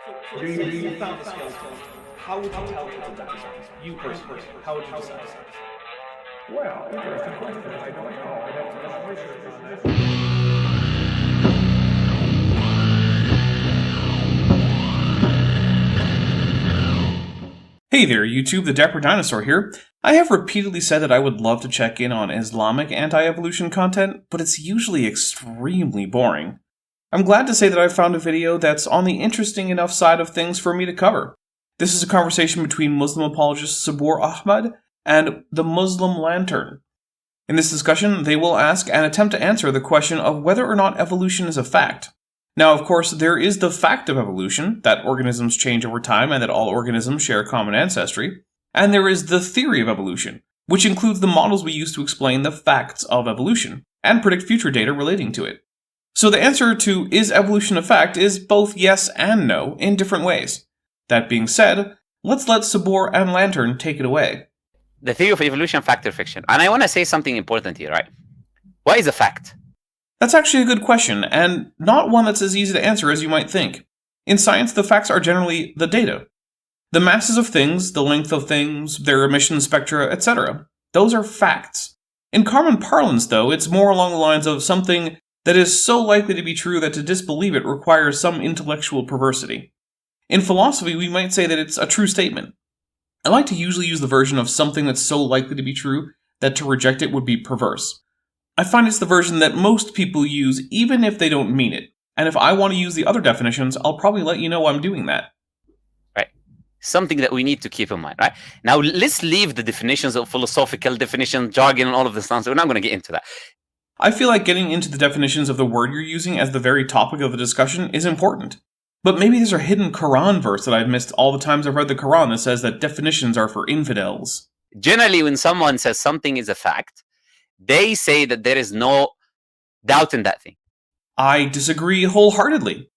So you found the skeleton. How would you tell it's a dinosaur? You personally, how would you decide? Well, interesting question. I don't know. I'd have to do some research on that. Hey there, YouTube, the Dapper Dinosaur here. I have repeatedly said that I would love to check in on Islamic anti-evolution content, but it's usually extremely boring. I'm glad to say that I've found a video that's on the interesting enough side of things for me to cover. This is a conversation between Muslim apologist Sabur Ahmad and the Muslim Lantern. In this discussion, they will ask and attempt to answer the question of whether or not evolution is a fact. Now, of course, there is the fact of evolution, that organisms change over time and that all organisms share a common ancestry. And there is the theory of evolution, which includes the models we use to explain the facts of evolution, and predict future data relating to it. So the answer to is evolution a fact is both yes and no in different ways. That being said, let's let Sabur and Lantern take it away. The theory of evolution, fact or fiction. And I want to say something important here, right? What is a fact? That's actually a good question, and not one that's as easy to answer as you might think. In science, the facts are generally the data. The masses of things, the length of things, their emission spectra, etc. Those are facts. In common parlance, though, it's more along the lines of something that is so likely to be true that to disbelieve it requires some intellectual perversity. In philosophy, we might say that it's a true statement. I like to usually use the version of something that's so likely to be true that to reject it would be perverse. I find it's the version that most people use even if they don't mean it. And if I want to use the other definitions, I'll probably let you know I'm doing that. Right. Something that we need to keep in mind, right? Now, let's leave the definitions of philosophical definition, jargon, and all of this nonsense. We're not going to get into that. I feel like getting into the definitions of the word you're using as the very topic of the discussion is important. But maybe there's a hidden Quran verse that I've missed all the times I've read the Quran that says that definitions are for infidels. Generally, when someone says something is a fact, they say that there is no doubt in that thing. I disagree wholeheartedly.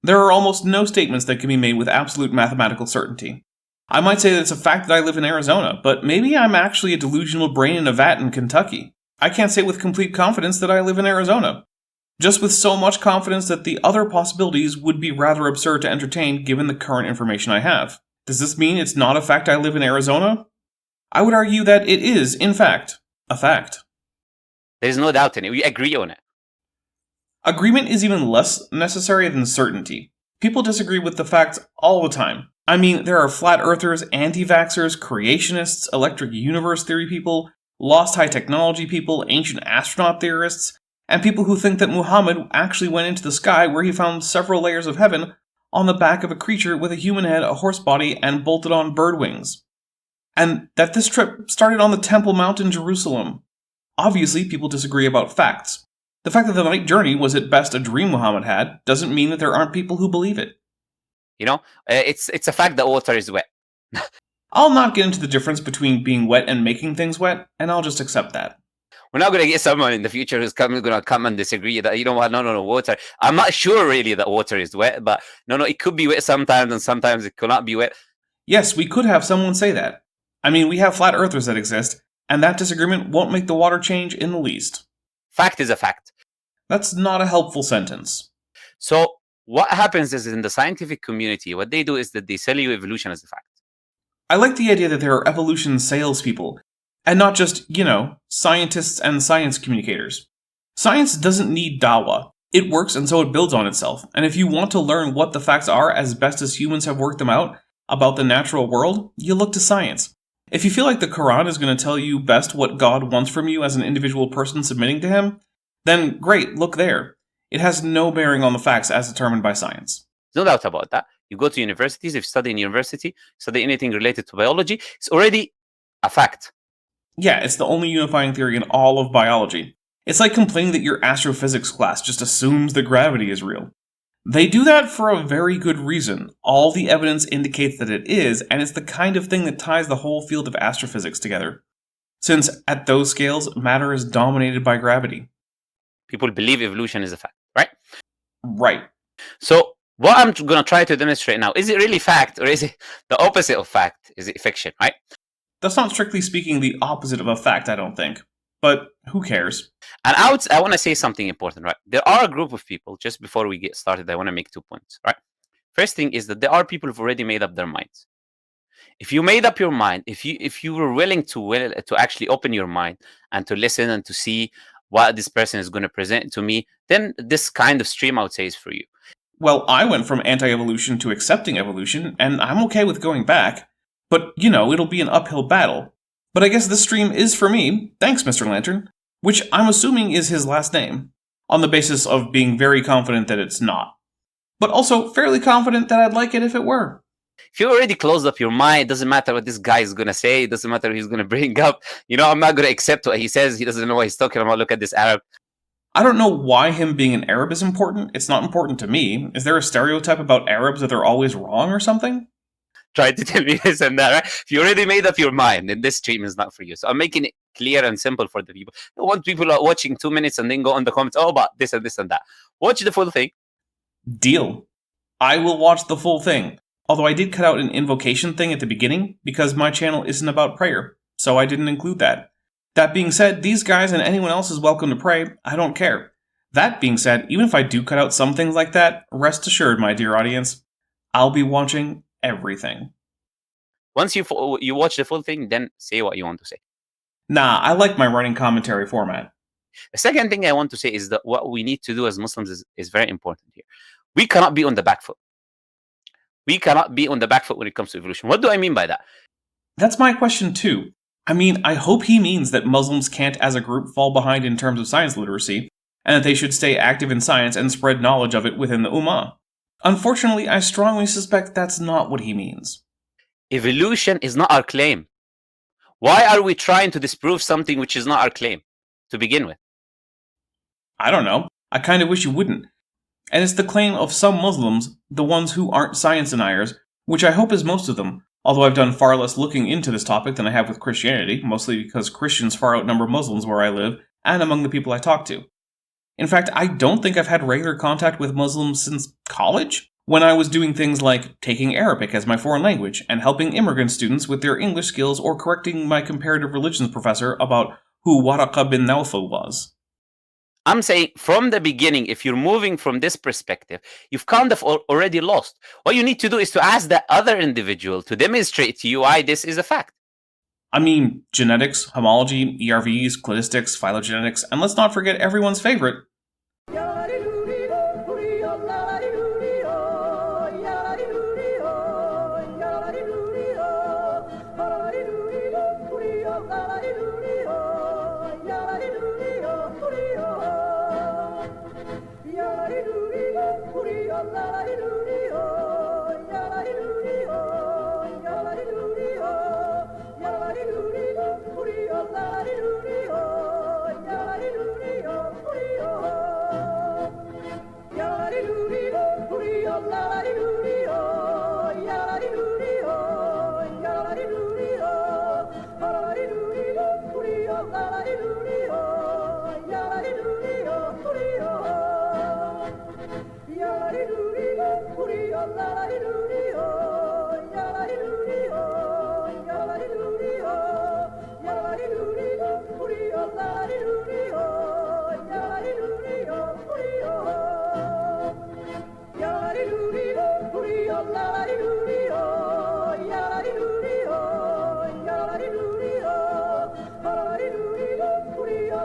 There are almost no statements that can be made with absolute mathematical certainty. I might say that it's a fact that I live in Arizona, but maybe I'm actually a delusional brain in a vat in Kentucky. I can't say with complete confidence that I live in Arizona. Just with so much confidence that the other possibilities would be rather absurd to entertain given the current information I have. Does this mean it's not a fact I live in Arizona? I would argue that it is, in fact, a fact. There's no doubt in it. We agree on it. Agreement is even less necessary than certainty. People disagree with the facts all the time. I mean, there are flat earthers, anti-vaxxers, creationists, electric universe theory people, lost high technology people, ancient astronaut theorists, and people who think that Muhammad actually went into the sky where he found several layers of heaven on the back of a creature with a human head, a horse body, and bolted on bird wings. And that this trip started on the Temple Mount in Jerusalem. Obviously, people disagree about facts. The fact that the night journey was at best a dream Muhammad had doesn't mean that there aren't people who believe it. You know, it's a fact that water is wet. I'll not get into the difference between being wet and making things wet, and I'll just accept that. We're not going to get someone in the future who's going to come and disagree that, you know what, no, water. I'm not sure really that water is wet, but no, it could be wet sometimes and sometimes it could not be wet. Yes, we could have someone say that. I mean, we have flat earthers that exist, and that disagreement won't make the water change in the least. Fact is a fact. That's not a helpful sentence. So what happens is in the scientific community, what they do is that they sell you evolution as a fact. I like the idea that there are evolution salespeople, and not just, scientists and science communicators. Science doesn't need dawah. It works and so it builds on itself. And if you want to learn what the facts are as best as humans have worked them out about the natural world, you look to science. If you feel like the Quran is going to tell you best what God wants from you as an individual person submitting to him, then great, look there. It has no bearing on the facts as determined by science. No doubt about that. You go to universities, if you study in university, study anything related to biology, it's already a fact. Yeah, it's the only unifying theory in all of biology. It's like complaining that your astrophysics class just assumes that gravity is real. They do that for a very good reason. All the evidence indicates that it is, and it's the kind of thing that ties the whole field of astrophysics together. Since, at those scales, matter is dominated by gravity. People believe evolution is a fact, right? Right. So, what I'm going to try to demonstrate now, is it really fact, or is it the opposite of fact? Is it fiction, right? That's not strictly speaking the opposite of a fact, I don't think. But who cares? And I want to say something important, right? There are a group of people, just before we get started, I want to make 2 points, right? First thing is that there are people who've already made up their minds. If you made up your mind, if you were willing to actually open your mind and to listen and to see what this person is going to present to me, then this kind of stream, I would say, is for you. Well, I went from anti-evolution to accepting evolution, and I'm okay with going back. But, you know, it'll be an uphill battle. But I guess this stream is for me, thanks Mr. Lantern, which I'm assuming is his last name, on the basis of being very confident that it's not. But also fairly confident that I'd like it if it were. If you already closed up your mind, it doesn't matter what this guy is going to say. It doesn't matter what he's going to bring up. You know, I'm not going to accept what he says. He doesn't know what he's talking about. Look at this Arab. I don't know why him being an Arab is important. It's not important to me. Is there a stereotype about Arabs that they're always wrong or something? Try to tell me this and that, right? If you already made up your mind, then this stream is not for you. So I'm making it clear and simple for the people. I don't want people watching 2 minutes and then go on the comments, oh, about this and this and that. Watch the full thing. Deal. I will watch the full thing. Although I did cut out an invocation thing at the beginning, because my channel isn't about prayer, so I didn't include that. That being said, these guys and anyone else is welcome to pray, I don't care. That being said, even if I do cut out some things like that, rest assured, my dear audience, I'll be watching everything. Once you watch the full thing, then say what you want to say. Nah, I like my running commentary format. The second thing I want to say is that what we need to do as Muslims is very important here. We cannot be on the back foot. We cannot be on the back foot when it comes to evolution. What do I mean by that? That's my question too. I mean, I hope he means that Muslims can't as a group fall behind in terms of science literacy, and that they should stay active in science and spread knowledge of it within the Ummah. Unfortunately, I strongly suspect that's not what he means. Evolution is not our claim. Why are we trying to disprove something which is not our claim to begin with? I don't know. I kind of wish you wouldn't. And it's the claim of some Muslims, the ones who aren't science deniers, which I hope is most of them, although I've done far less looking into this topic than I have with Christianity, mostly because Christians far outnumber Muslims where I live, and among the people I talk to. In fact, I don't think I've had regular contact with Muslims since college, when I was doing things like taking Arabic as my foreign language, and helping immigrant students with their English skills or correcting my comparative religions professor about who Waraqa bin Nawfal was. I'm saying from the beginning, if you're moving from this perspective, you've kind of already lost. What you need to do is to ask that other individual to demonstrate to you why this is a fact. I mean, genetics, homology, ERVs, cladistics, phylogenetics, and let's not forget everyone's favorite.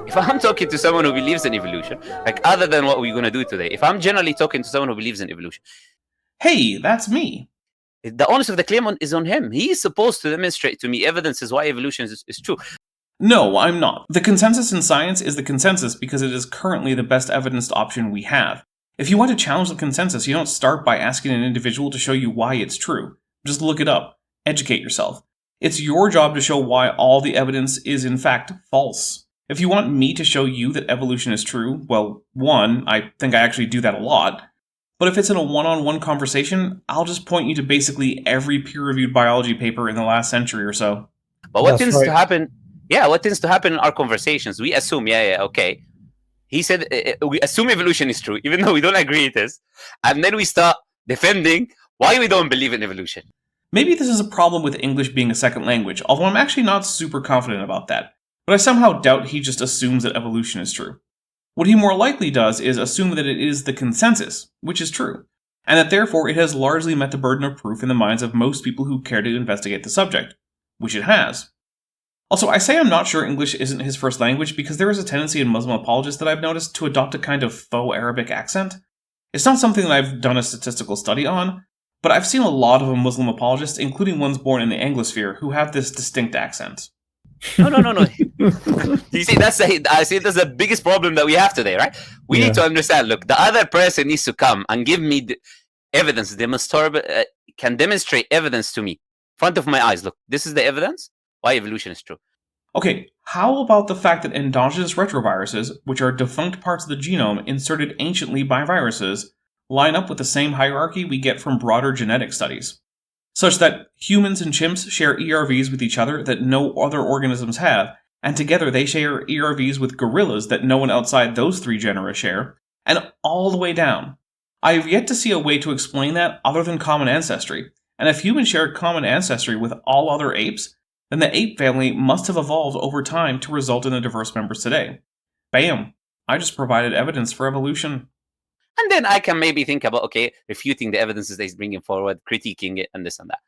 If I'm talking to someone who believes in evolution, like other than what we're going to do today, if I'm generally talking to someone who believes in evolution, hey, that's me. The onus of the claim is on him. He's supposed to demonstrate to me evidences why evolution is true. No, I'm not. The consensus in science is the consensus because it is currently the best evidenced option we have. If you want to challenge the consensus, you don't start by asking an individual to show you why it's true. Just look it up. Educate yourself. It's your job to show why all the evidence is in fact false. If you want me to show you that evolution is true, well, one, I think I actually do that a lot. But if it's in a one-on-one conversation, I'll just point you to basically every peer-reviewed biology paper in the last century or so. But what tends to happen, what tends to happen in our conversations, we assume, okay. He said, we assume evolution is true, even though we don't agree it is. And then we start defending why we don't believe in evolution. Maybe this is a problem with English being a second language, although I'm actually not super confident about that. But I somehow doubt he just assumes that evolution is true. What he more likely does is assume that it is the consensus, which is true. and that therefore it has largely met the burden of proof in the minds of most people who care to investigate the subject, which it has. Also, I say I'm not sure English isn't his first language because there is a tendency in Muslim apologists that I've noticed to adopt a kind of faux Arabic accent. It's not something that I've done a statistical study on, but I've seen a lot of Muslim apologists, including ones born in the Anglosphere, who have this distinct accent. No. You see, I see that's the biggest problem that we have today, right? We need to understand. Look, the other person needs to come and give me the evidence, demonstrable, can demonstrate evidence to me, in front of my eyes. Look, this is the evidence why evolution is true. Okay, how about the fact that endogenous retroviruses, which are defunct parts of the genome inserted anciently by viruses, line up with the same hierarchy we get from broader genetic studies, such that humans and chimps share ERVs with each other that no other organisms have, and together they share ERVs with gorillas that no one outside those three genera share, and all the way down. I have yet to see a way to explain that other than common ancestry, and if humans shared common ancestry with all other apes, then the ape family must have evolved over time to result in the diverse members today. Bam! I just provided evidence for evolution. And then I can maybe think about, refuting the evidences that he's bringing forward, critiquing it, and this and that.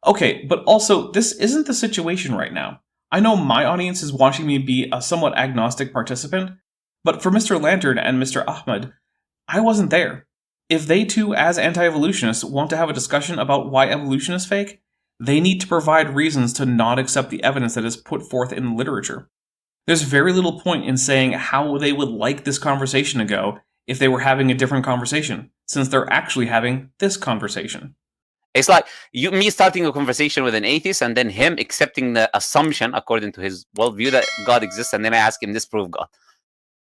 Okay, but also, this isn't the situation right now. I know my audience is watching me be a somewhat agnostic participant, but for Mr. Lantern and Mr. Ahmed, I wasn't there. If they too, as anti-evolutionists, want to have a discussion about why evolution is fake, they need to provide reasons to not accept the evidence that is put forth in the literature. There's very little point in saying how they would like this conversation to go if they were having a different conversation, since they're actually having this conversation. It's like me starting a conversation with an atheist and then him accepting the assumption, according to his worldview, that God exists, and then I ask him, disprove God.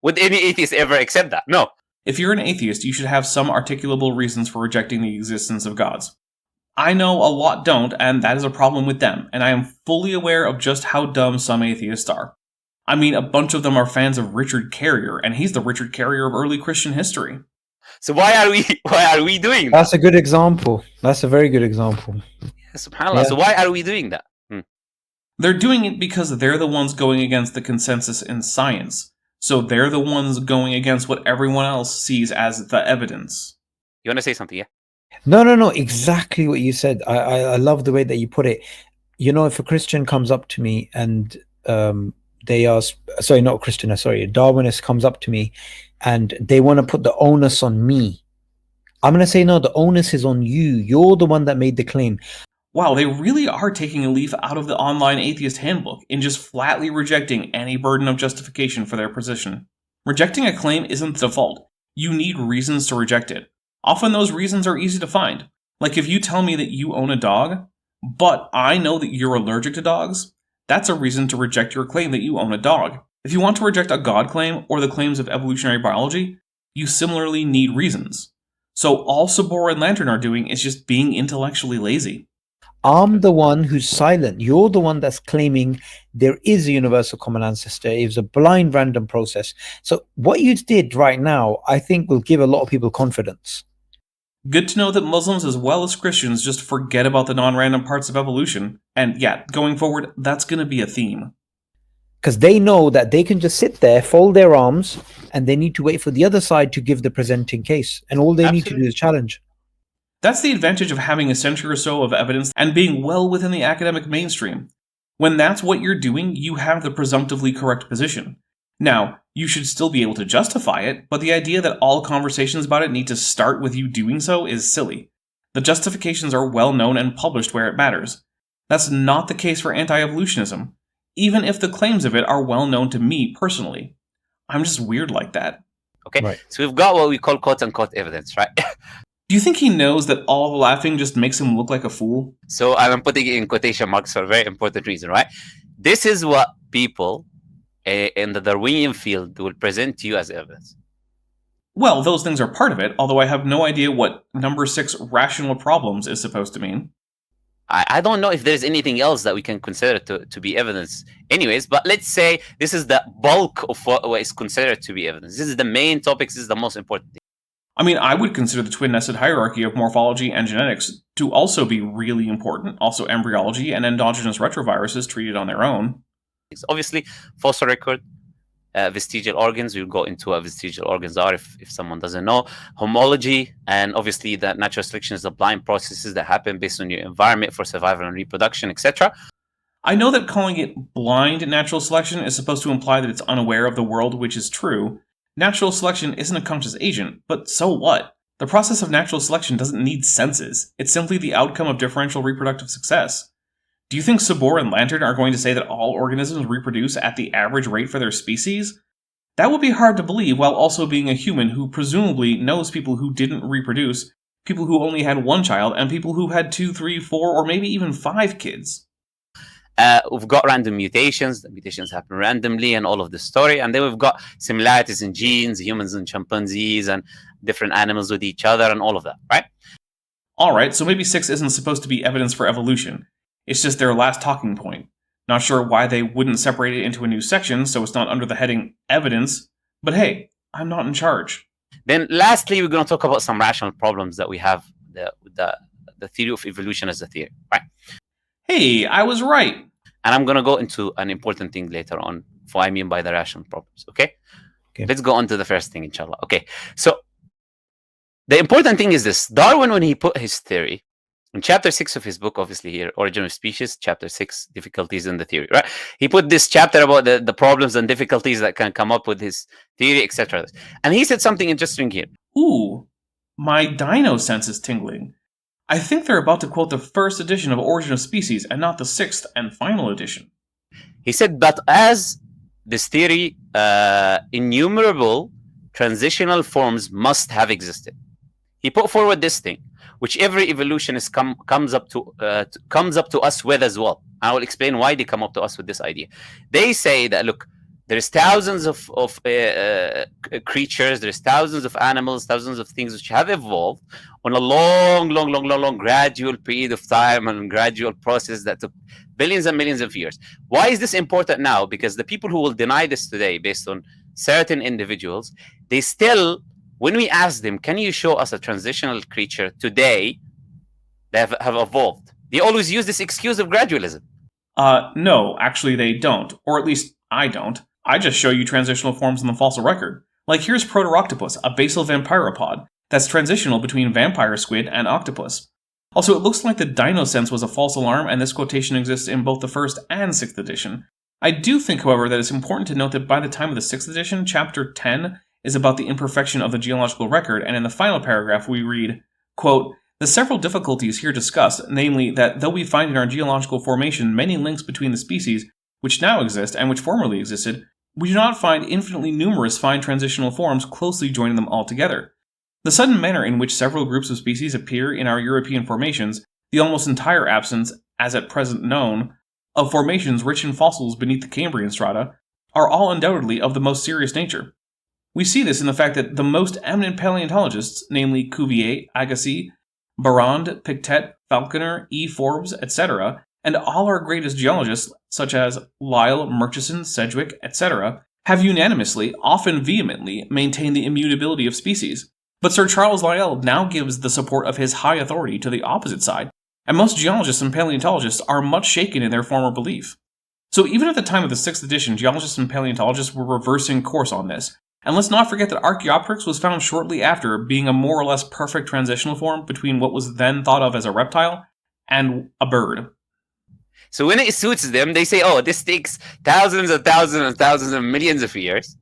Would any atheist ever accept that? No. If you're an atheist, you should have some articulable reasons for rejecting the existence of gods. I know a lot don't, and that is a problem with them, and I am fully aware of just how dumb some atheists are. I mean, a bunch of them are fans of Richard Carrier, and he's the Richard Carrier of early Christian history. So why are we doing that? That's a good example. That's a very good example. Yeah, subhanAllah. Yeah. So why are we doing that? They're doing it because they're the ones going against the consensus in science. So they're the ones going against what everyone else sees as the evidence. You want to say something, yeah? No. Exactly what you said. I love the way that you put it. You know, if a Christian comes up to me and they are, sorry, not a Christian, sorry, a Darwinist comes up to me and they want to put the onus on me, I'm going to say, no, the onus is on you. You're the one that made the claim. Wow, they really are taking a leaf out of the online atheist handbook in just flatly rejecting any burden of justification for their position. Rejecting a claim isn't the default. You need reasons to reject it. Often those reasons are easy to find. Like if you tell me that you own a dog, but I know that you're allergic to dogs, that's a reason to reject your claim that you own a dog. If you want to reject a God claim or the claims of evolutionary biology, you similarly need reasons. So all Sabor and Lantern are doing is just being intellectually lazy. I'm the one who's silent. You're the one that's claiming there is a universal common ancestor. It was a blind random process. So what you did right now, I think will give a lot of people confidence. Good to know that Muslims as well as Christians just forget about the non-random parts of evolution. And yeah, going forward, that's going to be a theme. Because they know that they can just sit there, fold their arms, and they need to wait for the other side to give the presenting case. And all they need to do is challenge. That's the advantage of having a century or so of evidence and being well within the academic mainstream. When that's what you're doing, you have the presumptively correct position. Now, you should still be able to justify it, but the idea that all conversations about it need to start with you doing so is silly. The justifications are well known and published where it matters. That's not the case for anti-evolutionism, even if the claims of it are well known to me personally. I'm just weird like that. Okay, right. So we've got what we call quote-unquote evidence, right? Do you think he knows that all the laughing just makes him look like a fool? So I'm putting it in quotation marks for a very important reason, right? This is what people in the Darwinian field will present to you as evidence. Well, those things are part of it, although I have no idea what number 6 rational problems is supposed to mean. I don't know if there's anything else that we can consider to be evidence anyways, but let's say this is the bulk of what is considered to be evidence. This is the main topic, this is the most important thing. I mean, I would consider the twin-nested hierarchy of morphology and genetics to also be really important. Also, embryology and endogenous retroviruses treated on their own. Obviously, fossil record, vestigial organs. We'll go into what vestigial organs are if someone doesn't know. Homology, and obviously that natural selection is the blind processes that happen based on your environment for survival and reproduction, etc. I know that calling it blind natural selection is supposed to imply that it's unaware of the world, which is true. Natural selection isn't a conscious agent, but so what? The process of natural selection doesn't need senses. It's simply the outcome of differential reproductive success. Do you think Sabor and Lantern are going to say that all organisms reproduce at the average rate for their species? That would be hard to believe while also being a human who presumably knows people who didn't reproduce, people who only had one child, and people who had 2, 3, 4, or maybe even 5 kids. We've got random mutations. The mutations happen randomly and all of the story. And then we've got similarities in genes, humans and chimpanzees, and different animals with each other and all of that, right? Alright, so maybe 6 isn't supposed to be evidence for evolution. It's just their last talking point. Not sure why they wouldn't separate it into a new section so it's not under the heading evidence, but hey, I'm not in charge. Then lastly, we're going to talk about some rational problems that we have with the theory of evolution as a theory, right? Hey, I was right. And I'm going to go into an important thing later on, what I mean by the rational problems, okay? Let's go on to the first thing, inshallah. Okay, so the important thing is this. Darwin, when he put his theory, in chapter 6 of his book, obviously here, Origin of Species, chapter 6, difficulties in the theory, right? He put this chapter about the problems and difficulties that can come up with his theory, etc. And he said something interesting here. Ooh, my dino sense is tingling. I think they're about to quote the first edition of Origin of Species and not the 6th and final edition. He said that as this theory, innumerable transitional forms must have existed. He put forward this thing, which every evolutionist comes up to us with as well. I will explain why they come up to us with this idea. They say that, look, there's thousands of creatures, there's thousands of animals, thousands of things which have evolved on a long, gradual period of time and gradual process that took billions and millions of years. Why is this important now? Because the people who will deny this today, based on certain individuals, they still, when we ask them, can you show us a transitional creature today that have evolved? They always use this excuse of gradualism. No, actually they don't. Or at least I don't. I just show you transitional forms in the fossil record. Like here's Protoroctopus, a basal vampiropod that's transitional between vampire squid and octopus. Also, it looks like the dino sense was a false alarm, and this quotation exists in both the 1st and 6th edition. I do think, however, that it's important to note that by the time of the 6th edition, chapter 10 is about the imperfection of the geological record, and in the final paragraph we read, quote, "The several difficulties here discussed, namely that though we find in our geological formation many links between the species which now exist and which formerly existed, we do not find infinitely numerous fine transitional forms closely joining them all together. The sudden manner in which several groups of species appear in our European formations, the almost entire absence, as at present known, of formations rich in fossils beneath the Cambrian strata, are all undoubtedly of the most serious nature. We see this in the fact that the most eminent paleontologists, namely Cuvier, Agassiz, Barrand, Pictet, Falconer, E. Forbes, etc., and all our greatest geologists, such as Lyell, Murchison, Sedgwick, etc., have unanimously, often vehemently, maintained the immutability of species. But Sir Charles Lyell now gives the support of his high authority to the opposite side, and most geologists and paleontologists are much shaken in their former belief. So even at the time of the 6th edition, geologists and paleontologists were reversing course on this. And let's not forget that Archaeopteryx was found shortly after being a more or less perfect transitional form between what was then thought of as a reptile and a bird. So when it suits them, they say, oh, this takes thousands and thousands and thousands and millions of years.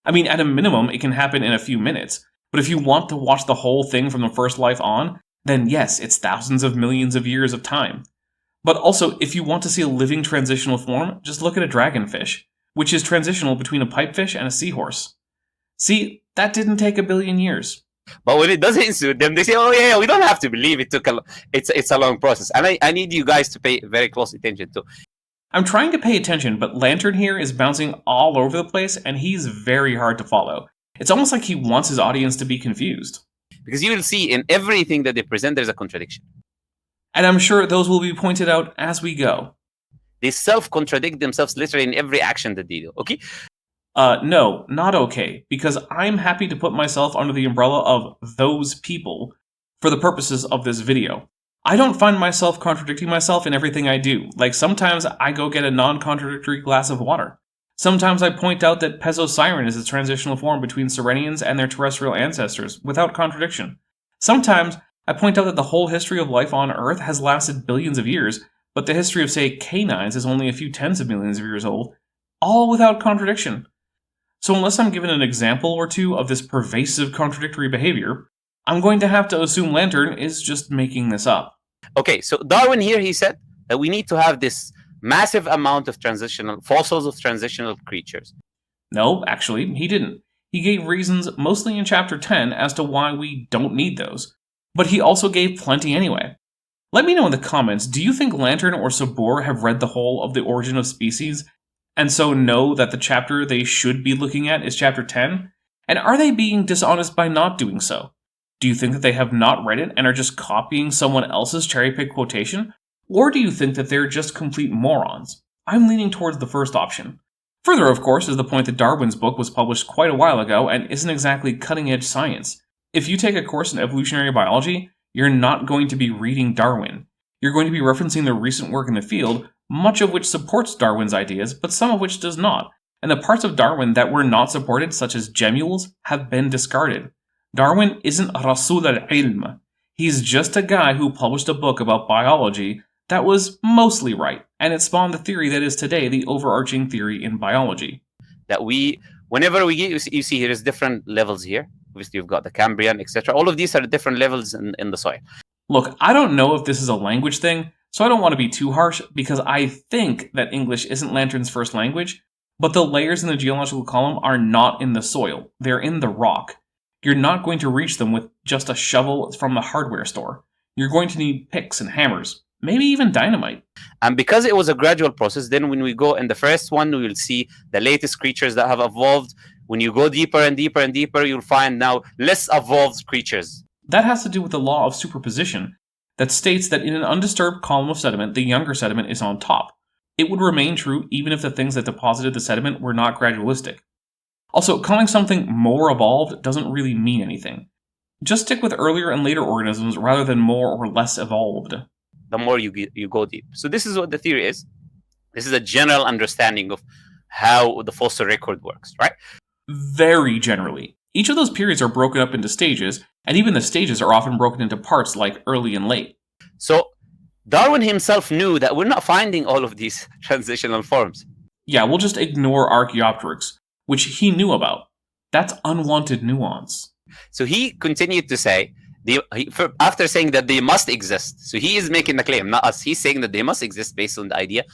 I mean, at a minimum, it can happen in a few minutes. But if you want to watch the whole thing from the first life on, then yes, it's thousands of millions of years of time. But also, if you want to see a living transitional form, just look at a dragonfish, which is transitional between a pipefish and a seahorse. See, that didn't take a billion years. But when it doesn't suit them, they say, oh yeah, we don't have to believe it took it's a long process. And I need you guys to pay very close attention to. I'm trying to pay attention, but Lantern here is bouncing all over the place, and he's very hard to follow. It's almost like he wants his audience to be confused. Because you will see in everything that they present, there's a contradiction. And I'm sure those will be pointed out as we go. They self-contradict themselves literally in every action that they do, okay? No, not okay, because I'm happy to put myself under the umbrella of those people for the purposes of this video. I don't find myself contradicting myself in everything I do. Like, sometimes I go get a non-contradictory glass of water. Sometimes I point out that Pezosiren is a transitional form between Serenians and their terrestrial ancestors, without contradiction. Sometimes I point out that the whole history of life on Earth has lasted billions of years, but the history of, say, canines is only a few tens of millions of years old, all without contradiction. So unless I'm given an example or two of this pervasive contradictory behavior, I'm going to have to assume Lantern is just making this up. Okay, so Darwin here, he said that we need to have this massive amount of fossils of transitional creatures. No, actually, he didn't. He gave reasons, mostly in Chapter 10, as to why we don't need those. But he also gave plenty anyway. Let me know in the comments, do you think Lantern or Sabor have read the whole of The Origin of Species, and so know that the chapter they should be looking at is Chapter 10? And are they being dishonest by not doing so? Do you think that they have not read it and are just copying someone else's cherry-picked quotation? Or do you think that they're just complete morons? I'm leaning towards the first option. Further, of course, is the point that Darwin's book was published quite a while ago and isn't exactly cutting-edge science. If you take a course in evolutionary biology, you're not going to be reading Darwin. You're going to be referencing the recent work in the field, much of which supports Darwin's ideas, but some of which does not. And the parts of Darwin that were not supported, such as gemmules, have been discarded. Darwin isn't Rasul al-Ilm. He's just a guy who published a book about biology that was mostly right, and it spawned the theory that is today the overarching theory in biology. That whenever we get, you see here is different levels here. Obviously, you've got the Cambrian, etc. All of these are different levels in the soil. Look, I don't know if this is a language thing, so I don't want to be too harsh, because I think that English isn't Lantern's first language, but the layers in the geological column are not in the soil, they're in the rock. You're not going to reach them with just a shovel from the hardware store. You're going to need picks and hammers, maybe even dynamite. And because it was a gradual process, then when we go in the first one, we will see the latest creatures that have evolved. When you go deeper and deeper and deeper, you'll find now less evolved creatures. That has to do with the law of superposition that states that in an undisturbed column of sediment, the younger sediment is on top. It would remain true even if the things that deposited the sediment were not gradualistic. Also, calling something more evolved doesn't really mean anything. Just stick with earlier and later organisms rather than more or less evolved. The more you go deep. So this is what the theory is. This is a general understanding of how the fossil record works, right? Very generally. Each of those periods are broken up into stages, and even the stages are often broken into parts like early and late. So Darwin himself knew that we're not finding all of these transitional forms. Yeah, we'll just ignore Archaeopteryx, which he knew about. That's unwanted nuance. So he continued to say, after saying that they must exist, so he is making the claim, not us, he's saying that they must exist based on the idea.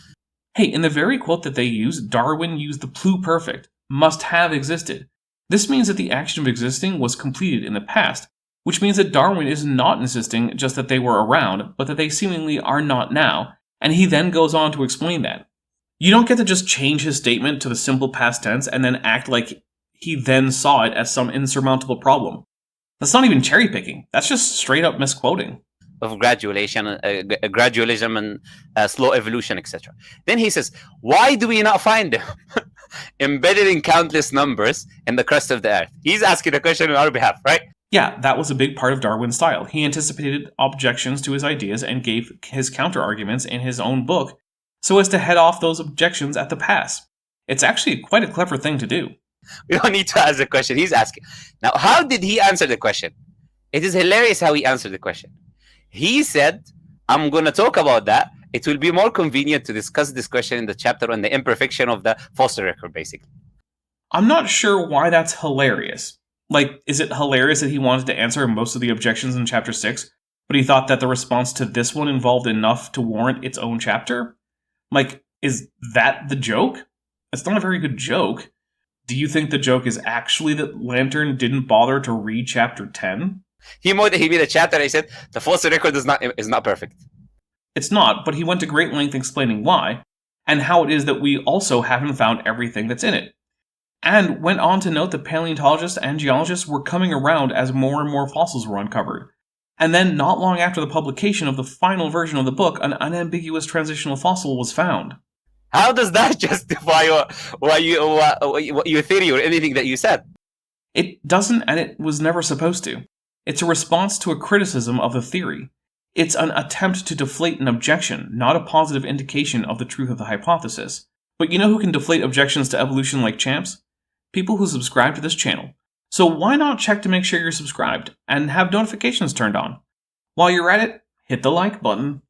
Hey, in the very quote that they use, Darwin used the pluperfect, must have existed. This means that the action of existing was completed in the past, which means that Darwin is not insisting just that they were around, but that they seemingly are not now, and he then goes on to explain that. You don't get to just change his statement to the simple past tense and then act like he then saw it as some insurmountable problem. That's not even cherry picking. That's just straight up misquoting. Of gradualism and slow evolution, etc. Then he says, why do we not find them embedded in countless numbers in the crust of the earth? He's asking a question on our behalf, right? Yeah, that was a big part of Darwin's style. He anticipated objections to his ideas and gave his counter-arguments in his own book so as to head off those objections at the pass. It's actually quite a clever thing to do. We don't need to ask the question. He's asking. Now, how did he answer the question? It is hilarious how he answered the question. He said, I'm going to talk about that. It will be more convenient to discuss this question in the chapter on the imperfection of the fossil record, basically. I'm not sure why that's hilarious. Like, is it hilarious that he wanted to answer most of the objections in Chapter 6, but he thought that the response to this one involved enough to warrant its own chapter? Like, is that the joke? It's not a very good joke. Do you think the joke is actually that Lantern didn't bother to read Chapter 10? He made a chapter and he said, the fossil record is not perfect. It's not, but he went to great length explaining why, and how it is that we also haven't found everything that's in it. And went on to note that paleontologists and geologists were coming around as more and more fossils were uncovered. And then, not long after the publication of the final version of the book, an unambiguous transitional fossil was found. How does that justify your theory or anything that you said? It doesn't, and it was never supposed to. It's a response to a criticism of the theory. It's an attempt to deflate an objection, not a positive indication of the truth of the hypothesis. But you know who can deflate objections to evolution like champs? People who subscribe to this channel. So why not check to make sure you're subscribed and have notifications turned on? While you're at it, hit the like button.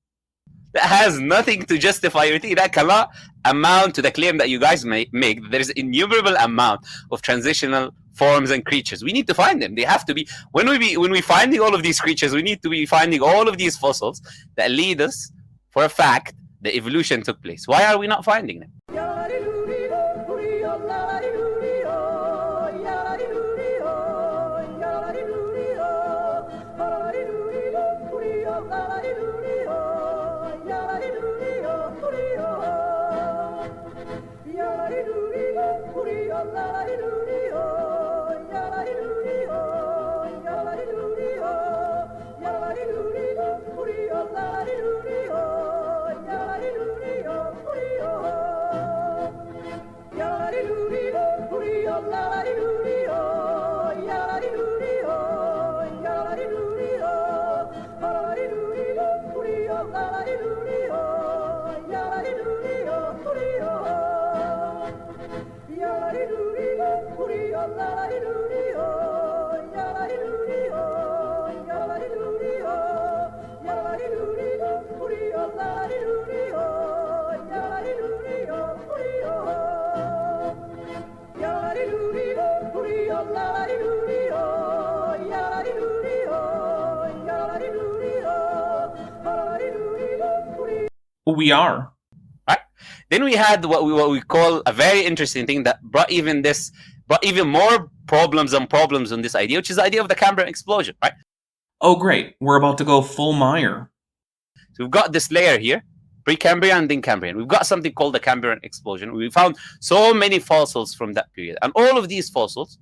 That has nothing to justify everything. That cannot amount to the claim that you guys make. There is an innumerable amount of transitional forms and creatures. We need to find them. They have to be. When we finding all of these creatures, we need to be finding all of these fossils that lead us, for a fact, that evolution took place. Why are we not finding them? We are. Right? Then we had what we call a very interesting thing that brought even more problems on this idea, which is the idea of the Cambrian explosion, right? Oh great, we're about to go full Meyer. So we've got this layer here, Precambrian and then Cambrian. We've got something called the Cambrian explosion. We found so many fossils from that period, and all of these fossils,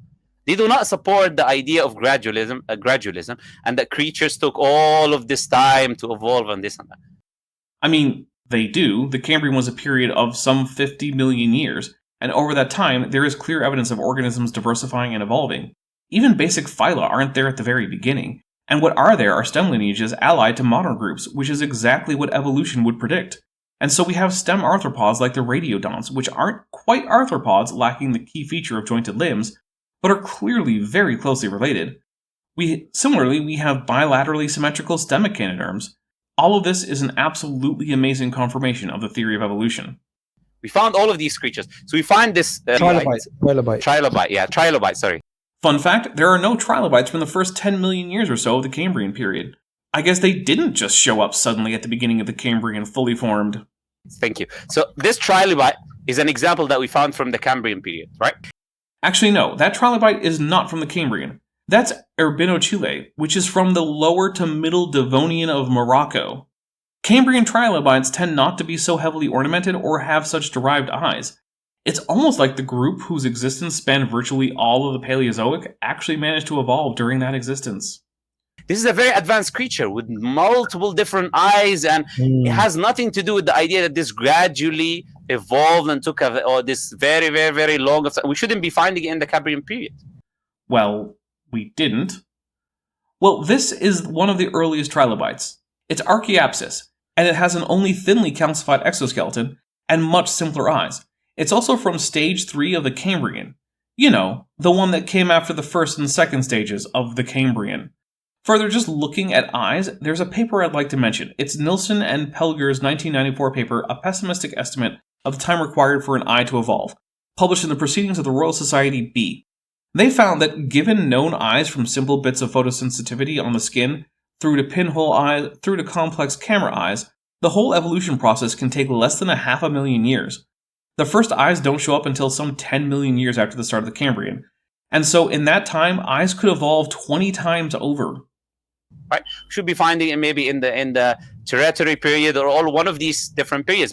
they do not support the idea of gradualism, and that creatures took all of this time to evolve and this and that. I mean, they do. The Cambrian was a period of some 50 million years, and over that time, there is clear evidence of organisms diversifying and evolving. Even basic phyla aren't there at the very beginning, and what are there are stem lineages allied to modern groups, which is exactly what evolution would predict. And so we have stem arthropods like the radiodonts, which aren't quite arthropods lacking the key feature of jointed limbs, but are clearly very closely related. Similarly, we have bilaterally symmetrical stem echinoderms. All of this is an absolutely amazing confirmation of the theory of evolution. We found all of these creatures. So we find this... Trilobite, sorry. Fun fact, there are no trilobites from the first 10 million years or so of the Cambrian period. I guess they didn't just show up suddenly at the beginning of the Cambrian fully formed. Thank you. So this trilobite is an example that we found from the Cambrian period, right? Actually, no, that trilobite is not from the Cambrian. That's Urbinochile, which is from the lower to middle Devonian of Morocco. Cambrian trilobites tend not to be so heavily ornamented or have such derived eyes. It's almost like the group whose existence spanned virtually all of the Paleozoic actually managed to evolve during that existence. This is a very advanced creature with multiple different eyes, and it has nothing to do with the idea that this gradually evolved and took this very, very, very long... We shouldn't be finding it in the Cambrian period. Well, we didn't. Well, this is one of the earliest trilobites. It's Archaeopsis, and it has an only thinly calcified exoskeleton and much simpler eyes. It's also from stage 3 of the Cambrian. You know, the one that came after the first and second stages of the Cambrian. Further, just looking at eyes, there's a paper I'd like to mention. It's Nilsson and Pelger's 1994 paper, A Pessimistic Estimate of the Time Required for an Eye to Evolve, published in the Proceedings of the Royal Society B. They found that given known eyes from simple bits of photosensitivity on the skin, through to pinhole eyes, through to complex camera eyes, the whole evolution process can take less than 500,000 years. The first eyes don't show up until some 10 million years after the start of the Cambrian. And so in that time, eyes could evolve 20 times over. Right? We should be finding it maybe in the Tertiary period or all one of these different periods.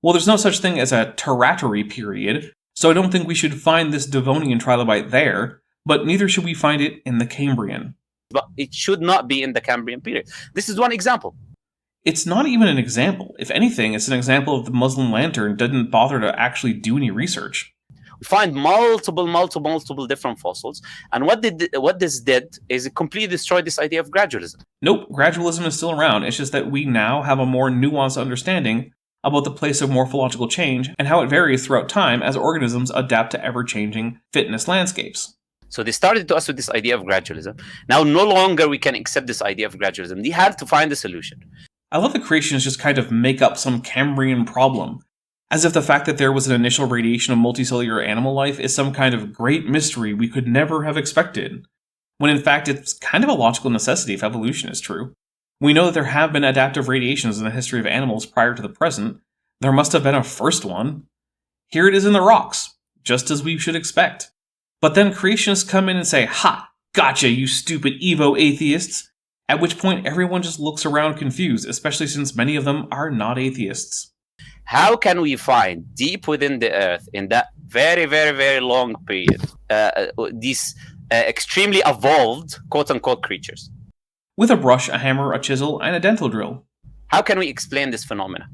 Well, there's no such thing as a Tertiary period, so I don't think we should find this Devonian trilobite there, but neither should we find it in the Cambrian. But it should not be in the Cambrian period. This is one example. It's not even an example. If anything, it's an example of the Muslim Lantern didn't bother to actually do any research. We find multiple different fossils, and what this did is it completely destroyed this idea of gradualism. Nope, gradualism is still around. It's just that we now have a more nuanced understanding about the place of morphological change and how it varies throughout time as organisms adapt to ever-changing fitness landscapes. So they started to us with this idea of gradualism. Now no longer we can accept this idea of gradualism. They had to find a solution. I love that creationists just kind of make up some Cambrian problem, as if the fact that there was an initial radiation of multicellular animal life is some kind of great mystery we could never have expected, when in fact it's kind of a logical necessity if evolution is true. We know that there have been adaptive radiations in the history of animals prior to the present. There must have been a first one. Here it is in the rocks, just as we should expect. But then creationists come in and say, "Ha! Gotcha, you stupid Evo atheists!" At which point everyone just looks around confused, especially since many of them are not atheists. How can we find deep within the earth, in that very, very, very long period, these extremely evolved, quote-unquote, creatures? With a brush, a hammer, a chisel, and a dental drill. How can we explain this phenomena?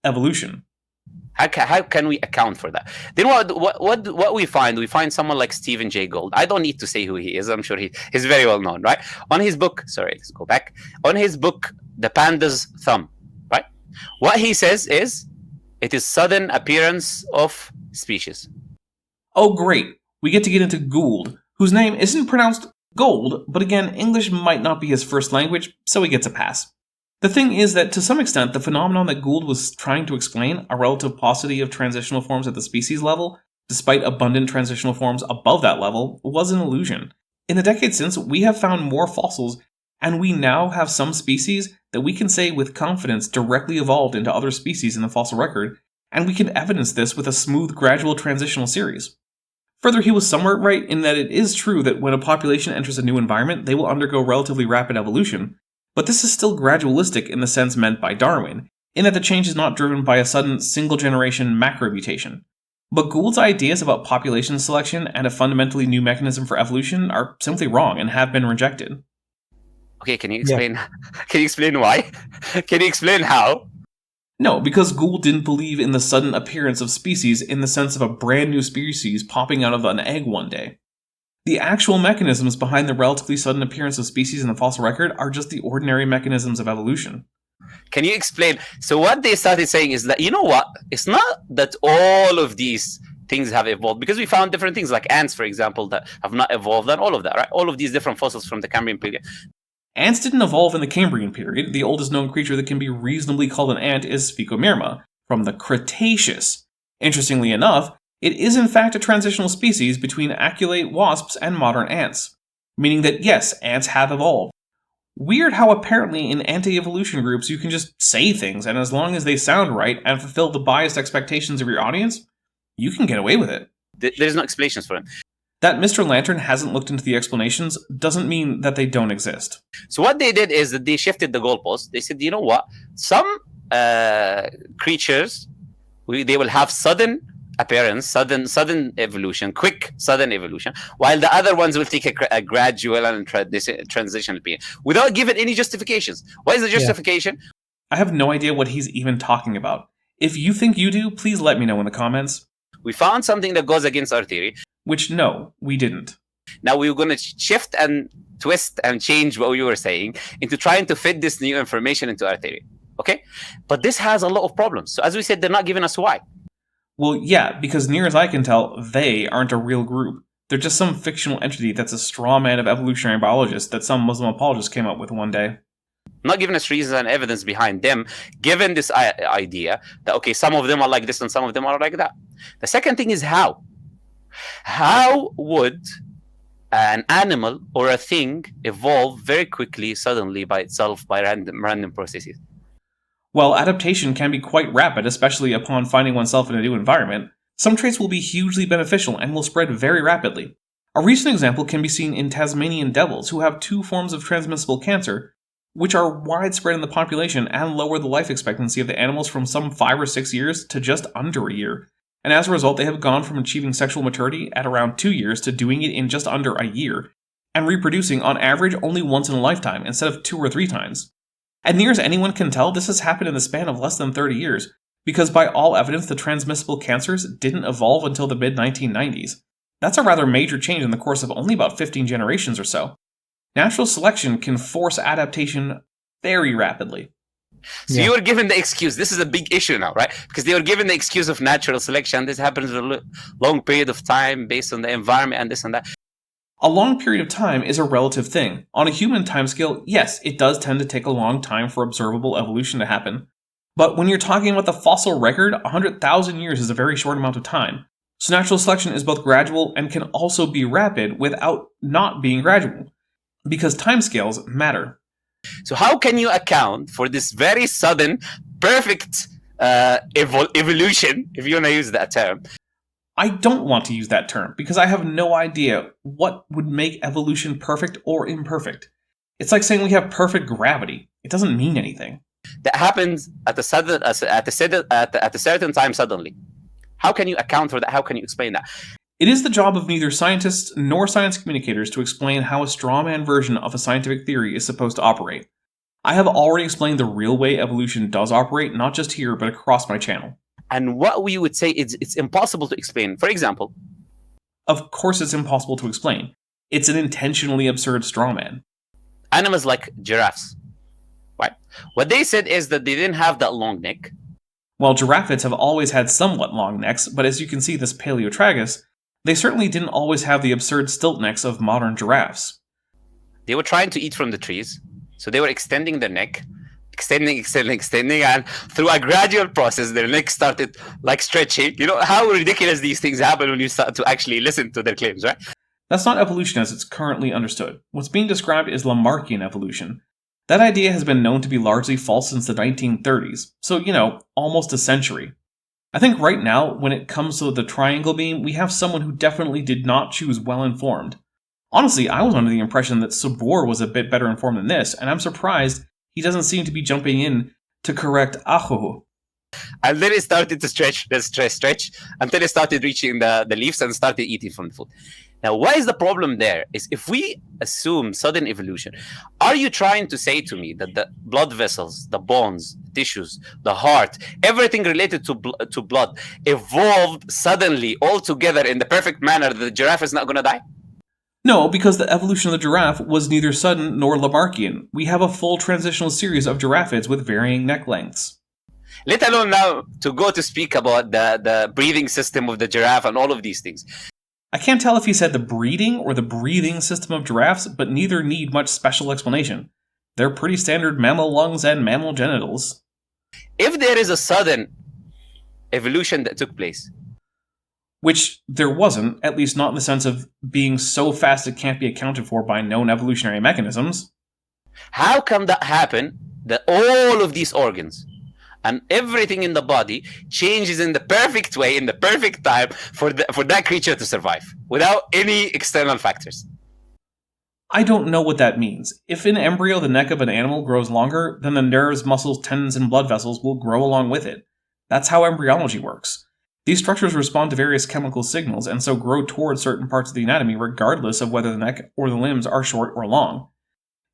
Evolution. How can we account for that? Then what we find someone like Stephen Jay Gould. I don't need to say who he is. I'm sure he's very well known, right? On his book, sorry, let's go back. On his book, The Panda's Thumb, right? What he says is, it is sudden appearance of species. Oh great, we get to get into Gould, whose name isn't pronounced Gold, but again, English might not be his first language, so he gets a pass. The thing is that, to some extent, the phenomenon that Gould was trying to explain, a relative paucity of transitional forms at the species level, despite abundant transitional forms above that level, was an illusion. In the decades since, we have found more fossils, and we now have some species that we can say with confidence directly evolved into other species in the fossil record, and we can evidence this with a smooth, gradual transitional series. Further, he was somewhat right in that it is true that when a population enters a new environment, they will undergo relatively rapid evolution, but this is still gradualistic in the sense meant by Darwin, in that the change is not driven by a sudden single-generation macromutation. But Gould's ideas about population selection and a fundamentally new mechanism for evolution are simply wrong and have been rejected. Okay, can you explain? Yeah. Can you explain why? Can you explain how? No, because Gould didn't believe in the sudden appearance of species in the sense of a brand new species popping out of an egg one day. The actual mechanisms behind the relatively sudden appearance of species in the fossil record are just the ordinary mechanisms of evolution. Can you explain? So what they started saying is that, you know what? It's not that all of these things have evolved, because we found different things like ants, for example, that have not evolved, and all of that, right? All of these different fossils from the Cambrian period. Ants didn't evolve in the Cambrian period. The oldest known creature that can be reasonably called an ant is Phycomyrma, from the Cretaceous. Interestingly enough, it is in fact a transitional species between aculeate wasps and modern ants, meaning that yes, ants have evolved. Weird how apparently in anti-evolution groups you can just say things, and as long as they sound right and fulfill the biased expectations of your audience, you can get away with it. There's no explanations for it. That Mr. Lantern hasn't looked into the explanations doesn't mean that they don't exist. So what they did is that they shifted the goalpost. They said, you know what? Some creatures, they will have sudden appearance, sudden evolution, quick sudden evolution, while the other ones will take a gradual and transitional period without giving any justifications. What is the justification? I have no idea what he's even talking about. If you think you do, please let me know in the comments. We found something that goes against our theory. Which, no, we didn't. Now we're going to shift and twist and change what we were saying into trying to fit this new information into our theory. Okay? But this has a lot of problems. So as we said, they're not giving us why. Well, yeah, because near as I can tell, they aren't a real group. They're just some fictional entity that's a straw man of evolutionary biologists that some Muslim apologists came up with one day. Not giving us reasons and evidence behind them, given this idea that, okay, some of them are like this and some of them are like that. The second thing is how. How would an animal or a thing evolve very quickly, suddenly, by itself, by random processes? While adaptation can be quite rapid, especially upon finding oneself in a new environment, some traits will be hugely beneficial and will spread very rapidly. A recent example can be seen in Tasmanian devils, who have 2 forms of transmissible cancer, which are widespread in the population and lower the life expectancy of the animals from some 5 or 6 years to just under a year. And as a result, they have gone from achieving sexual maturity at around 2 years to doing it in just under a year, and reproducing on average only once in a lifetime instead of 2 or 3 times. And near as anyone can tell, this has happened in the span of less than 30 years, because by all evidence the transmissible cancers didn't evolve until the mid-1990s. That's a rather major change in the course of only about 15 generations or so. Natural selection can force adaptation very rapidly. So you were given the excuse. This is a big issue now, right? Because they were given the excuse of natural selection. This happens in a long period of time based on the environment and this and that. A long period of time is a relative thing. On a human timescale, yes, it does tend to take a long time for observable evolution to happen. But when you're talking about the fossil record, 100,000 years is a very short amount of time. So natural selection is both gradual and can also be rapid without not being gradual. Because timescales matter. So how can you account for this very sudden, perfect evolution, if you want to use that term? I don't want to use that term because I have no idea what would make evolution perfect or imperfect. It's like saying we have perfect gravity. It doesn't mean anything. That happens at a certain time suddenly. How can you account for that? How can you explain that? It is the job of neither scientists nor science communicators to explain how a strawman version of a scientific theory is supposed to operate. I have already explained the real way evolution does operate, not just here, but across my channel. And what we would say is it's impossible to explain. For example, of course it's impossible to explain. It's an intentionally absurd strawman. Animals like giraffes, right? What they said is that they didn't have that long neck. Well, giraffes have always had somewhat long necks, but as you can see this Paleotragus, they certainly didn't always have the absurd stilt necks of modern giraffes. They were trying to eat from the trees, so they were extending their neck, extending, and through a gradual process, their neck started like stretching. You know how ridiculous these things happen when you start to actually listen to their claims, right? That's not evolution as it's currently understood. What's being described is Lamarckian evolution. That idea has been known to be largely false since the 1930s, so, almost a century. I think right now, when it comes to the triangle beam, we have someone who definitely did not choose well-informed. Honestly, I was under the impression that Sabor was a bit better informed than this, and I'm surprised he doesn't seem to be jumping in to correct Aho. And then it started to stretch, until it started reaching the leaves and started eating from the food. Now, what is the problem there? Is if we assume sudden evolution, are you trying to say to me that the blood vessels, the bones, tissues, the heart, everything related to blood evolved suddenly all together in the perfect manner that the giraffe is not going to die? No, because the evolution of the giraffe was neither sudden nor Lamarckian. We have a full transitional series of giraffes with varying neck lengths. Let alone now to go to speak about the breathing system of the giraffe and all of these things. I can't tell if he said the breeding or the breathing system of giraffes, but neither need much special explanation. They're pretty standard mammal lungs and mammal genitals. If there is a sudden evolution that took place, which there wasn't, at least not in the sense of being so fast it can't be accounted for by known evolutionary mechanisms. How come that happen that all of these organs and everything in the body changes in the perfect way, in the perfect time for that creature to survive without any external factors? I don't know what that means. If in embryo the neck of an animal grows longer, then the nerves, muscles, tendons, and blood vessels will grow along with it. That's how embryology works. These structures respond to various chemical signals and so grow towards certain parts of the anatomy regardless of whether the neck or the limbs are short or long.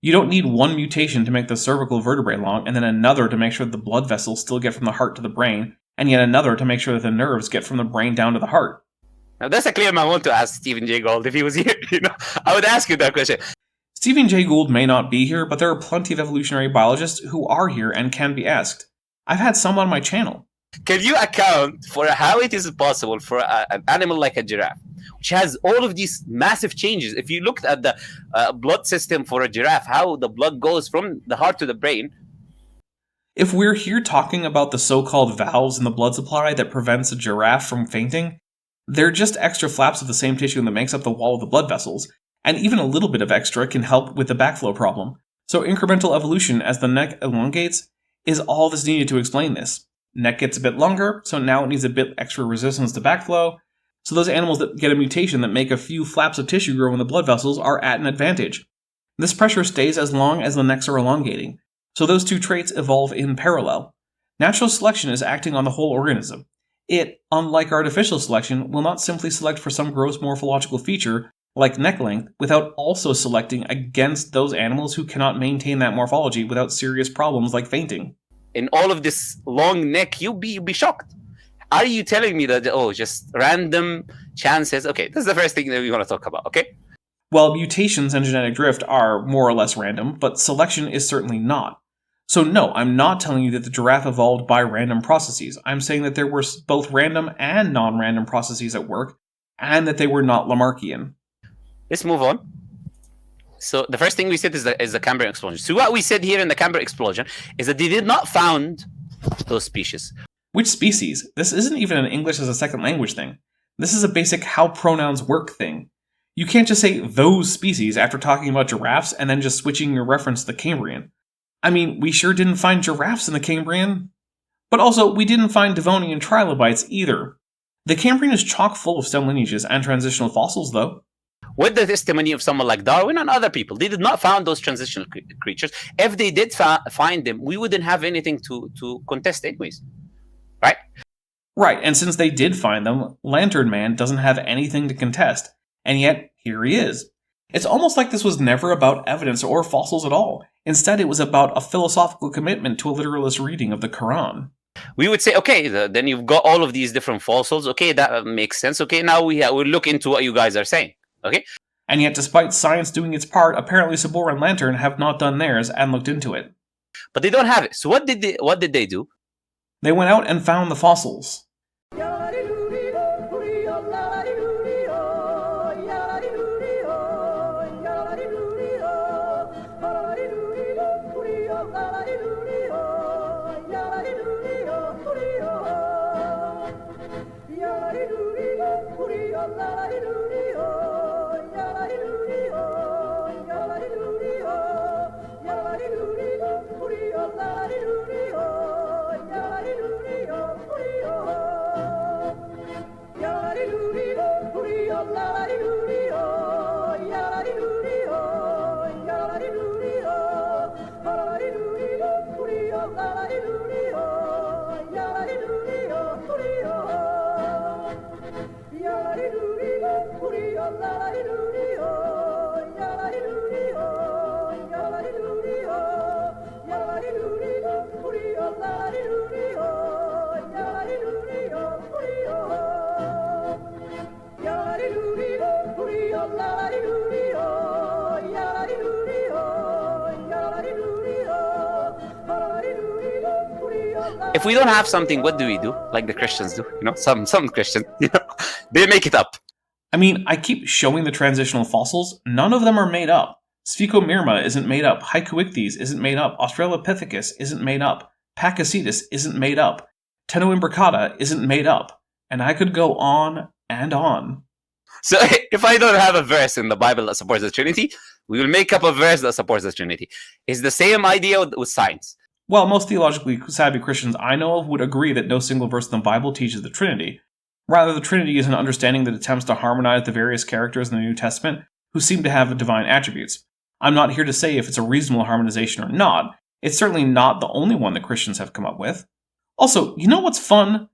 You don't need one mutation to make the cervical vertebrae long and then another to make sure that the blood vessels still get from the heart to the brain, and yet another to make sure that the nerves get from the brain down to the heart. Now that's a claim I want to ask Stephen Jay Gould if he was here. I would ask you that question. Stephen Jay Gould may not be here, but there are plenty of evolutionary biologists who are here and can be asked. I've had some on my channel. Can you account for how it is possible for an animal like a giraffe, which has all of these massive changes? If you looked at the blood system for a giraffe, how the blood goes from the heart to the brain. If we're here talking about the so-called valves in the blood supply that prevents a giraffe from fainting, they're just extra flaps of the same tissue that makes up the wall of the blood vessels, and even a little bit of extra can help with the backflow problem. So incremental evolution as the neck elongates is all that's needed to explain this. Neck gets a bit longer, so now it needs a bit extra resistance to backflow. So those animals that get a mutation that make a few flaps of tissue grow in the blood vessels are at an advantage. This pressure stays as long as the necks are elongating, so those two traits evolve in parallel. Natural selection is acting on the whole organism. It, unlike artificial selection, will not simply select for some gross morphological feature, like neck length, without also selecting against those animals who cannot maintain that morphology without serious problems like fainting. In all of this long neck, you'll be shocked. Are you telling me that, just random chances? Okay, this is the first thing that we want to talk about, okay? Well, mutations and genetic drift are more or less random, but selection is certainly not. So no, I'm not telling you that the giraffe evolved by random processes. I'm saying that there were both random and non-random processes at work, and that they were not Lamarckian. Let's move on. So the first thing we said is the Cambrian explosion. So what we said here in the Cambrian explosion is that they did not found those species. Which species? This isn't even an English as a second language thing. This is a basic how pronouns work thing. You can't just say those species after talking about giraffes and then just switching your reference to the Cambrian. I mean, we sure didn't find giraffes in the Cambrian. But also, we didn't find Devonian trilobites either. The Cambrian is chock full of stem lineages and transitional fossils, though. With the testimony of someone like Darwin and other people, they did not find those transitional creatures. If they did find them, we wouldn't have anything to contest anyways. Right? Right, and since they did find them, Lantern Man doesn't have anything to contest. And yet, here he is. It's almost like this was never about evidence or fossils at all. Instead, it was about a philosophical commitment to a literalist reading of the Quran. We would say, okay, then you've got all of these different fossils. Okay, that makes sense. Okay, now we'll look into what you guys are saying. Okay? And yet, despite science doing its part, apparently Sabor and Lantern have not done theirs and looked into it. But they don't have it. So what did they do? They went out and found the fossils. If we don't have something, what do we do? Like the Christians do, some Christians, they make it up. I mean, I keep showing the transitional fossils. None of them are made up. Sphecomirma isn't made up. Hycoichthys isn't made up. Australopithecus isn't made up. Pakicetus isn't made up. Tenoimbricata isn't made up. And I could go on and on. So if I don't have a verse in the Bible that supports the Trinity, we will make up a verse that supports the Trinity. It's the same idea with science. Well, most theologically savvy Christians I know of would agree that no single verse in the Bible teaches the Trinity. Rather, the Trinity is an understanding that attempts to harmonize the various characters in the New Testament who seem to have divine attributes. I'm not here to say if it's a reasonable harmonization or not. It's certainly not the only one that Christians have come up with. Also, you know what's fun?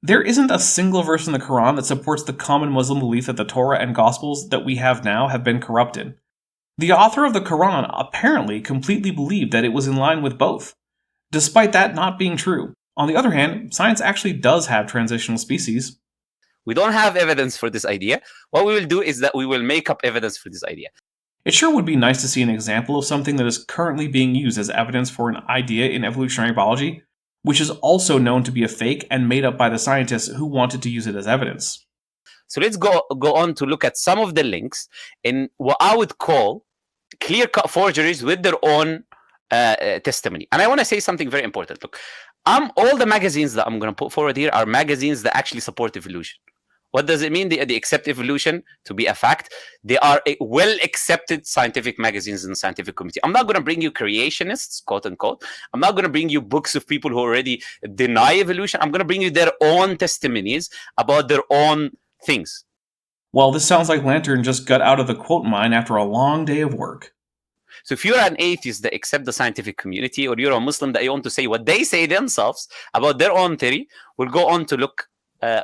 There isn't a single verse in the Quran that supports the common Muslim belief that the Torah and Gospels that we have now have been corrupted. The author of the Quran apparently completely believed that it was in line with both, despite that not being true. On the other hand, science actually does have transitional species. We don't have evidence for this idea. What we will do is that we will make up evidence for this idea. It sure would be nice to see an example of something that is currently being used as evidence for an idea in evolutionary biology, which is also known to be a fake and made up by the scientists who wanted to use it as evidence. So let's go on to look at some of the links in what I would call clear-cut forgeries with their own testimony. And I want to say something very important. Look, all the magazines that I'm going to put forward here are magazines that actually support evolution. What does it mean? They accept evolution to be a fact. They are well-accepted scientific magazines in the scientific community. I'm not going to bring you creationists, quote unquote. I'm not going to bring you books of people who already deny evolution. I'm going to bring you their own testimonies about their own things. Well, this sounds like Lantern just got out of the quote mine after a long day of work. So if you're an atheist that accepts the scientific community, or you're a Muslim that you want to say what they say themselves about their own theory, we'll go on to look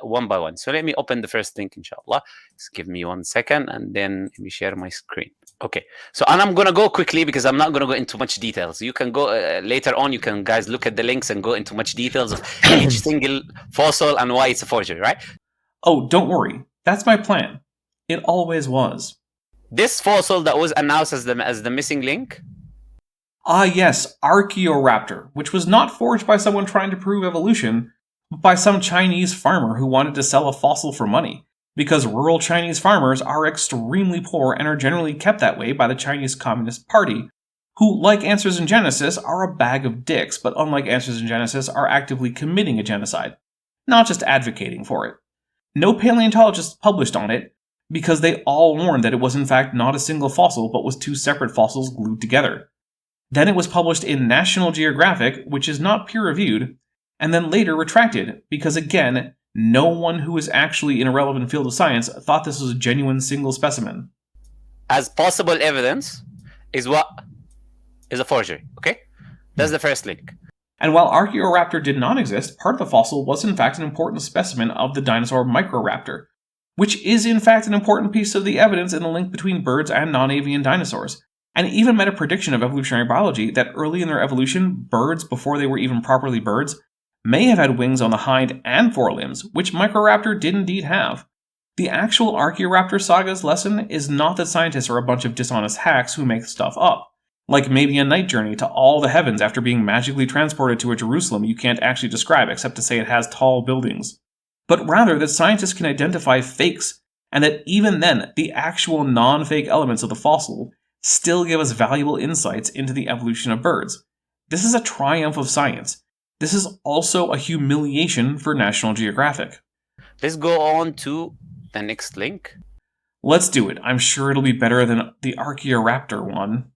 one by one. So let me open the first link, inshallah. Just give me 1 second, and then let me share my screen. Okay. So, and I'm going to go quickly because I'm not going to go into much details. You can go later on. You can guys look at the links and go into much details of each single fossil and why it's a forgery, right? Oh, don't worry. That's my plan. It always was. This fossil that was announced as the missing link. Ah yes, Archaeoraptor, which was not forged by someone trying to prove evolution, but by some Chinese farmer who wanted to sell a fossil for money, because rural Chinese farmers are extremely poor and are generally kept that way by the Chinese Communist Party, who, like Answers in Genesis, are a bag of dicks, but unlike Answers in Genesis, are actively committing a genocide, not just advocating for it. No paleontologists published on it, because they all warned that it was in fact not a single fossil, but was two separate fossils glued together. Then it was published in National Geographic, which is not peer-reviewed, and then later retracted, because again, no one who is actually in a relevant field of science thought this was a genuine single specimen. As possible evidence is what is a forgery, okay? That's the first link. And while Archaeoraptor did not exist, part of the fossil was in fact an important specimen of the dinosaur Microraptor, which is in fact an important piece of the evidence in the link between birds and non-avian dinosaurs, and even made a prediction of evolutionary biology that early in their evolution, birds, before they were even properly birds, may have had wings on the hind and forelimbs, which Microraptor did indeed have. The actual Archaeoraptor saga's lesson is not that scientists are a bunch of dishonest hacks who make stuff up, like maybe a night journey to all the heavens after being magically transported to a Jerusalem you can't actually describe except to say it has tall buildings, but rather that scientists can identify fakes, and that even then, the actual non-fake elements of the fossil still give us valuable insights into the evolution of birds. This is a triumph of science. This is also a humiliation for National Geographic. Let's go on to the next link. Let's do it. I'm sure it'll be better than the Archaeoraptor one.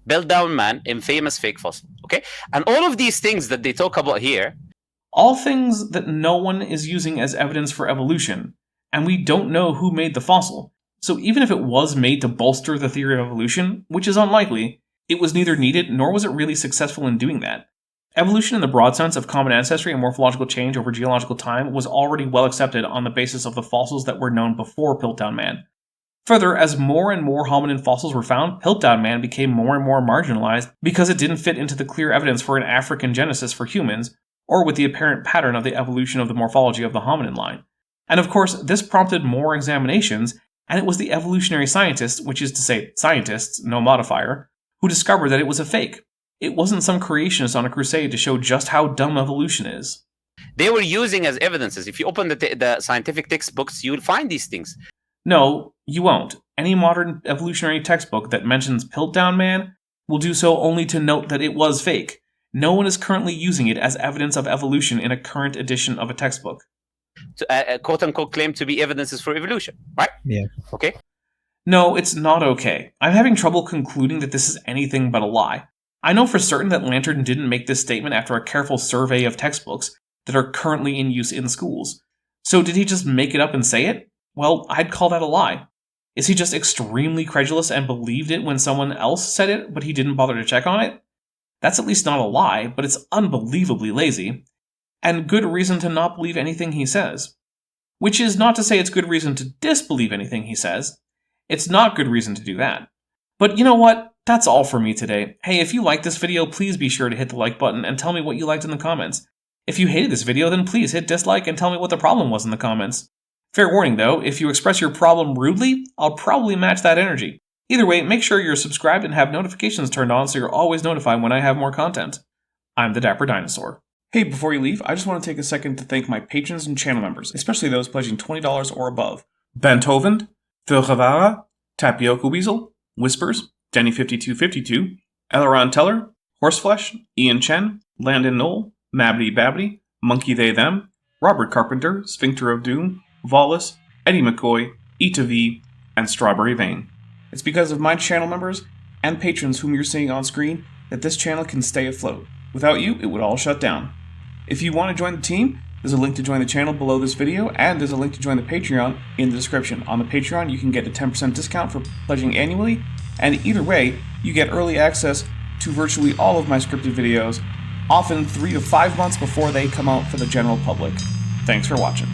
Piltdown Man, infamous fake fossil. Okay? And all of these things that they talk about here, all things that no one is using as evidence for evolution, and we don't know who made the fossil. So even if it was made to bolster the theory of evolution, which is unlikely, it was neither needed nor was it really successful in doing that. Evolution in the broad sense of common ancestry and morphological change over geological time was already well accepted on the basis of the fossils that were known before Piltdown Man. Further, as more and more hominin fossils were found, Piltdown Man became more and more marginalized because it didn't fit into the clear evidence for an African genesis for humans, or with the apparent pattern of the evolution of the morphology of the hominin line. And of course, this prompted more examinations, and it was the evolutionary scientists, which is to say scientists, no modifier, who discovered that it was a fake. It wasn't some creationist on a crusade to show just how dumb evolution is. they were using as evidences. If you open the scientific textbooks, you'll find these things. No, you won't. Any modern evolutionary textbook that mentions Piltdown Man will do so only to note that it was fake. No one is currently using it as evidence of evolution in a current edition of a textbook. To, quote-unquote claim to be evidences for evolution, right? Yeah. Okay. No, it's not okay. I'm having trouble concluding that this is anything but a lie. I know for certain that Lantern didn't make this statement after a careful survey of textbooks that are currently in use in schools. So did he just make it up and say it? Well, I'd call that a lie. Is he just extremely credulous and believed it when someone else said it, but he didn't bother to check on it? That's at least not a lie, but it's unbelievably lazy. And good reason to not believe anything he says. Which is not to say it's good reason to disbelieve anything he says. It's not good reason to do that. But you know what? That's all for me today. Hey, if you liked this video, please be sure to hit the like button and tell me what you liked in the comments. If you hated this video, then please hit dislike and tell me what the problem was in the comments. Fair warning though, if you express your problem rudely, I'll probably match that energy. Either way, make sure you're subscribed and have notifications turned on so you're always notified when I have more content. I'm the Dapper Dinosaur. Hey, before you leave, I just want to take a second to thank my patrons and channel members, especially those pledging $20 or above. Benthoven, Phil Guevara, Tapioca Weasel, Whispers, Denny5252, Elron Teller, Horseflesh, Ian Chen, Landon Knoll, Mabbity Babbity, Monkey They Them, Robert Carpenter, Sphincter of Doom, Vollus, Eddie McCoy, Ita V, and Strawberry Vein. It's because of my channel members and patrons whom you're seeing on screen that this channel can stay afloat. Without you, it would all shut down. If you want to join the team, there's a link to join the channel below this video, and there's a link to join the Patreon in the description. On the Patreon, you can get a 10% discount for pledging annually, and either way, you get early access to virtually all of my scripted videos, often 3 to 5 months before they come out for the general public. Thanks for watching.